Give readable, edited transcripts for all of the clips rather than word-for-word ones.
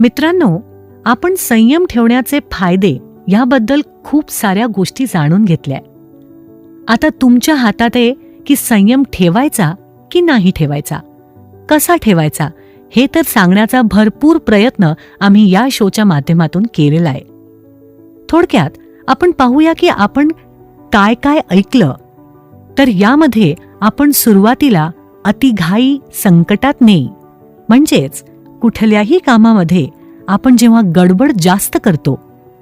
मित्रांनो, आपण संयम ठेवण्याचे फायदे याबद्दल खूप साऱ्या गोष्टी जाणून घेतल्या. आता तुमच्या हातात आहे की संयम ठेवायचा की नाही ठेवायचा, कसा ठेवायचा हे तर सांगण्याचा भरपूर प्रयत्न आम्ही या शोच्या माध्यमातून केलेला आहे. थोडक्यात आपण पाहूया की आपण काय काय ऐकलं. तर यामध्ये आपण सुरुवातीला अतिघाई संकटात नेई, म्हणजेच कुठल्याही कामामध्ये आपण जेव्हा गडबड जास्त करतो,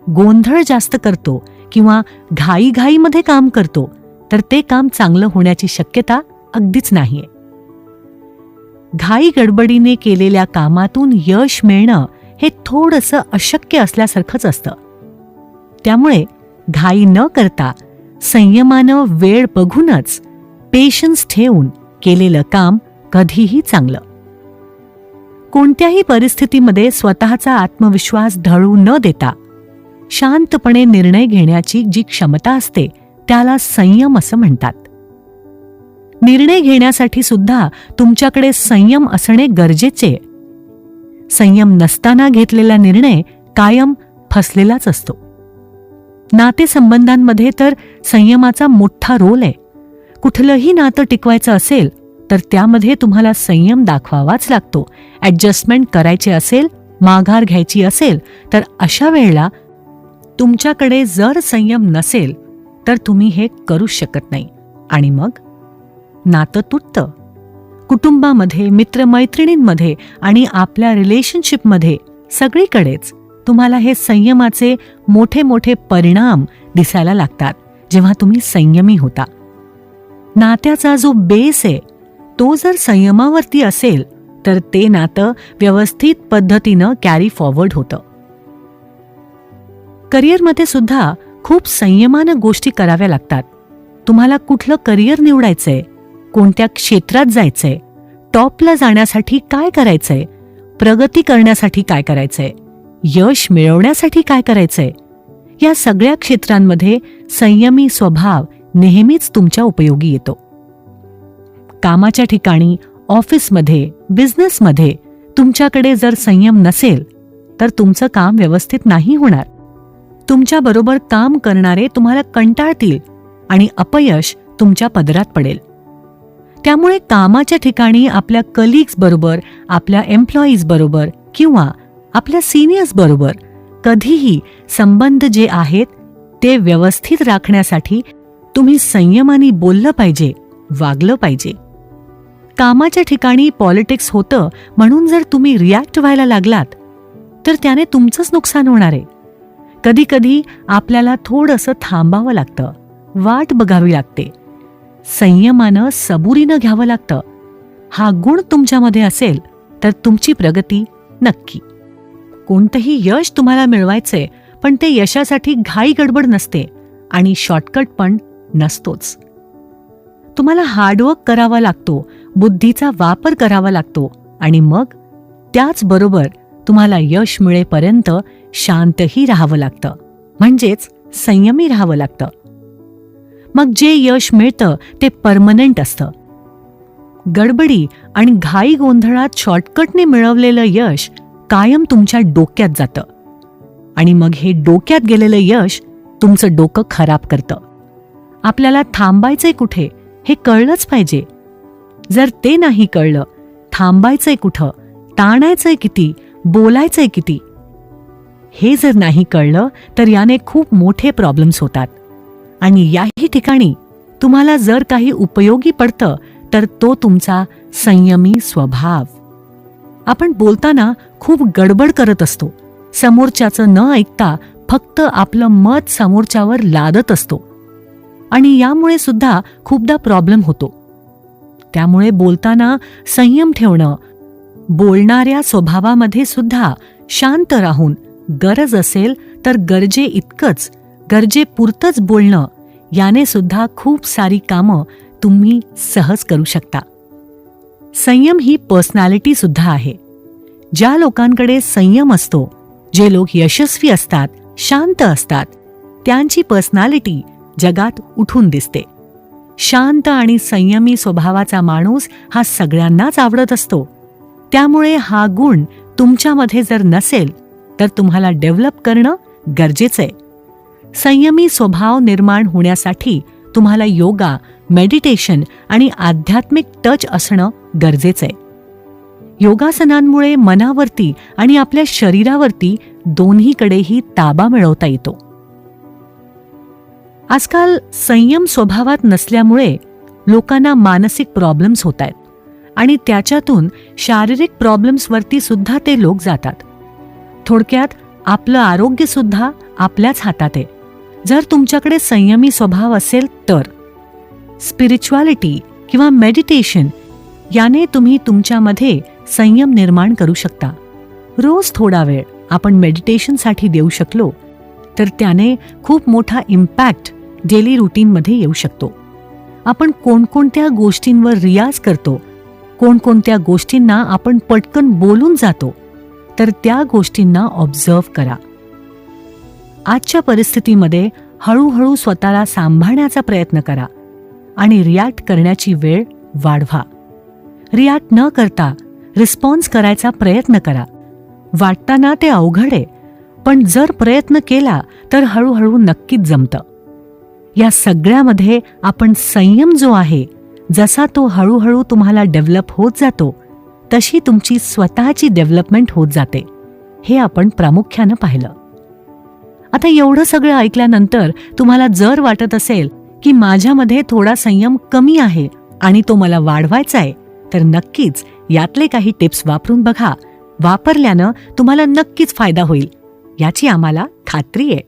गोंधळ जास्त करतो किंवा घाईघाईमध्ये काम करतो, तर ते काम चांगलं होण्याची शक्यता अगदीच नाहीये. घाई गडबडीने केलेल्या कामातून यश मिळणं हे थोडंसं अशक्य असल्यासारखंच असतं. त्यामुळे घाई न करता संयमानं वेळ बघूनच पेशन्स ठेवून केलेलं काम कधीही चांगलं. कोणत्याही परिस्थितीमध्ये स्वतःचा आत्मविश्वास ढळू न देता शांतपणे निर्णय घेण्याची जी क्षमता असते त्याला संयम असं म्हणतात. निर्णय घेण्यासाठी सुद्धा तुमच्याकडे संयम असणे गरजेचे. संयम नसताना घेतलेला निर्णय कायम फसलेलाच असतो. नातेसंबंधांमध्ये तर संयमाचा मोठा रोल आहे. कुठलंही नातं टिकवायचं असेल तर त्यामध्ये तुम्हाला संयम दाखवावाच लागतो. ॲडजस्टमेंट करायची असेल, माघार घ्यायची असेल, तर अशा वेळेला तुमच्याकडे जर संयम नसेल तर तुम्ही हे करूच शकत नाही आणि मग नातं तुटतं. कुटुंबामध्ये, मित्रमैत्रिणींमध्ये आणि आपल्या रिलेशनशिपमध्ये सगळीकडेच तुम्हाला हे संयमाचे मोठे मोठे परिणाम दिसायला लागतात जेव्हा तुम्ही संयमी होता. नात्याचा जो बेस आहे तो जर संयमावरती असेल तर ते नातं व्यवस्थित पद्धतीनं कॅरी फॉरवर्ड होतं. करिअरमध्ये सुद्धा खूप संयमानं गोष्टी कराव्या लागतात. तुम्हाला कुठलं करिअर निवडायचंय, कोणत्या क्षेत्रात जायचंय, टॉपला जाण्यासाठी काय करायचंय, प्रगती करण्यासाठी काय करायचंय, यश मिळवण्यासाठी काय करायचंय, या सगळ्या क्षेत्रांमध्ये संयमी स्वभाव नेहमीच तुमच्या उपयोगी येतो. कामाच्या ठिकाणी, ऑफिसमध्ये, बिझनेसमध्ये तुमच्याकडे जर संयम नसेल तर तुमचं काम व्यवस्थित नाही होणार. तुमच्याबरोबर काम करणारे तुम्हाला कंटाळतील आणि अपयश तुमच्या पदरात पडेल. त्यामुळे कामाच्या ठिकाणी आपल्या कलिग्स बरोबर, आपल्या एम्प्लॉईज बरोबर किंवा आपल्या सिनियर्स बरोबर कधीही संबंध जे आहेत ते व्यवस्थित राखण्यासाठी तुम्ही संयमाने बोललं पाहिजे, वागलं पाहिजे. कामाच्या ठिकाणी पॉलिटिक्स होतं म्हणून जर तुम्ही रिॲक्ट व्हायला लागलात तर त्याने तुमचंच नुकसान होणार आहे. कधी कधी आपल्याला थोडंसं थांबावं लागतं, वाट बघावी लागते, संयमानं सबुरीनं घ्यावं लागतं. हा गुण तुमच्यामध्ये असेल तर तुमची प्रगती नक्की. कोणतंही यश तुम्हाला मिळवायचंय पण ते यशासाठी घाई गडबड नसते आणि शॉर्टकट पण नसतोच. तुम्हाला हार्डवर्क करावा लागतो, बुद्धीचा वापर करावा लागतो आणि मग त्याचबरोबर तुम्हाला यश मिळेपर्यंत शांतही राहावं लागतं, म्हणजेच संयमी राहावं लागतं. मग जे यश मिळतं ते परमनंट असतं. गडबडी आणि घाई गोंधळात शॉर्टकटने मिळवलेलं यश कायम तुमच्या डोक्यात जातं आणि मग हे डोक्यात गेलेलं यश तुमचं डोकं खराब करतं. आपल्याला थांबायचंय कुठे हे कळलंच पाहिजे. जर ते नाही कळलं, थांबायचंय कुठं, ताणायचंय किती, बोलायचंय किती, हे जर नाही कळलं तर याने खूप मोठे प्रॉब्लेम्स होतात. आणि याही ठिकाणी तुम्हाला जर काही उपयोगी पडतं तर तो तुमचा संयमी स्वभाव. आपण बोलताना खूप गडबड करत असतो, समोरच्याचं न ऐकता फक्त आपलं मत समोरच्यावर लादत असतो आणि यामुळे सुद्धा खूपदा प्रॉब्लेम होतो. त्यामुळे बोलताना संयम ठेवणं, बोलणाऱ्या स्वभावामध्ये सुद्धा शांत राहून गरज असेल तर गरजे इतकंच, गरजेपुरतंच बोलणं, याने सुद्धा खूप सारी कामं तुम्ही सहज करू शकता. संयम ही पर्सनॅलिटी सुद्धा आहे. ज्या लोकांकडे संयम असतो, जे लोक यशस्वी असतात, शांत असतात, त्यांची पर्सनॅलिटी जगात उठून दिसते. शांत आणि संयमी स्वभावाचा माणूस हा सगळ्यांनाच आवडत असतो. त्यामुळे हा गुण तुमच्यामध्ये जर नसेल तर तुम्हाला डेव्हलप करणं गरजेचं आहे. संयमी स्वभाव निर्माण होण्यासाठी तुम्हाला योगा, मेडिटेशन आणि आध्यात्मिक टच असणं गरजेचं आहे. योगासनांमुळे मनावरती आणि आपल्या शरीरावरती दोन्हीकडेही ताबा मिळवता येतो. आजकाल संयम स्वभावात नसल्यामुळे लोकांना मानसिक प्रॉब्लेम्स होत आहेत आणि त्याच्यातून शारीरिक प्रॉब्लेम्सवरती सुद्धा ते लोक जातात. थोडक्यात आपलं आरोग्य सुद्धा आपल्याच हातात आहे, जर तुमच्याकडे संयमी स्वभाव असेल तर. स्पिरिच्युअलिटी किंवा मेडिटेशन याने तुम्ही तुमच्यामध्ये संयम निर्माण करू शकता. रोज थोडा वेळ आपण मेडिटेशनसाठी देऊ शकलो तर त्याने खूप मोठा इम्पॅक्ट डेली रुटीनमध्ये येऊ शकतो. आपण कोणकोणत्या गोष्टींवर रियाज करतो, कोणकोणत्या गोष्टींना आपण पटकन बोलून जातो, तर त्या गोष्टींना ऑब्झर्व्ह करा. आजच्या परिस्थितीमध्ये हळूहळू स्वतःला सांभाळण्याचा प्रयत्न करा आणि रिॲक्ट करण्याची वेळ वाढवा. रिॲक्ट न करता रिस्पॉन्स करायचा प्रयत्न करा. वाटताना ते अवघड आहे, पण जर प्रयत्न केला तर हळूहळू नक्कीच जमतं. या सगळ्यामध्ये आपण संयम जो आहे, जसा तो हळूहळू तुम्हाला डेव्हलप होत जातो तशी तुमची स्वतःची डेव्हलपमेंट होत जाते, हे आपण प्रामुख्यानं पाहिलं. आता एवढं सगळं ऐकल्यानंतर तुम्हाला जर वाटत असेल की माझ्यामध्ये थोडा संयम कमी आहे आणि तो मला वाढवायचा आहे, तर नक्कीच यातले काही टिप्स वापरून बघा. वापरल्यानं तुम्हाला नक्कीच फायदा होईल याची आम्हाला खात्री आहे.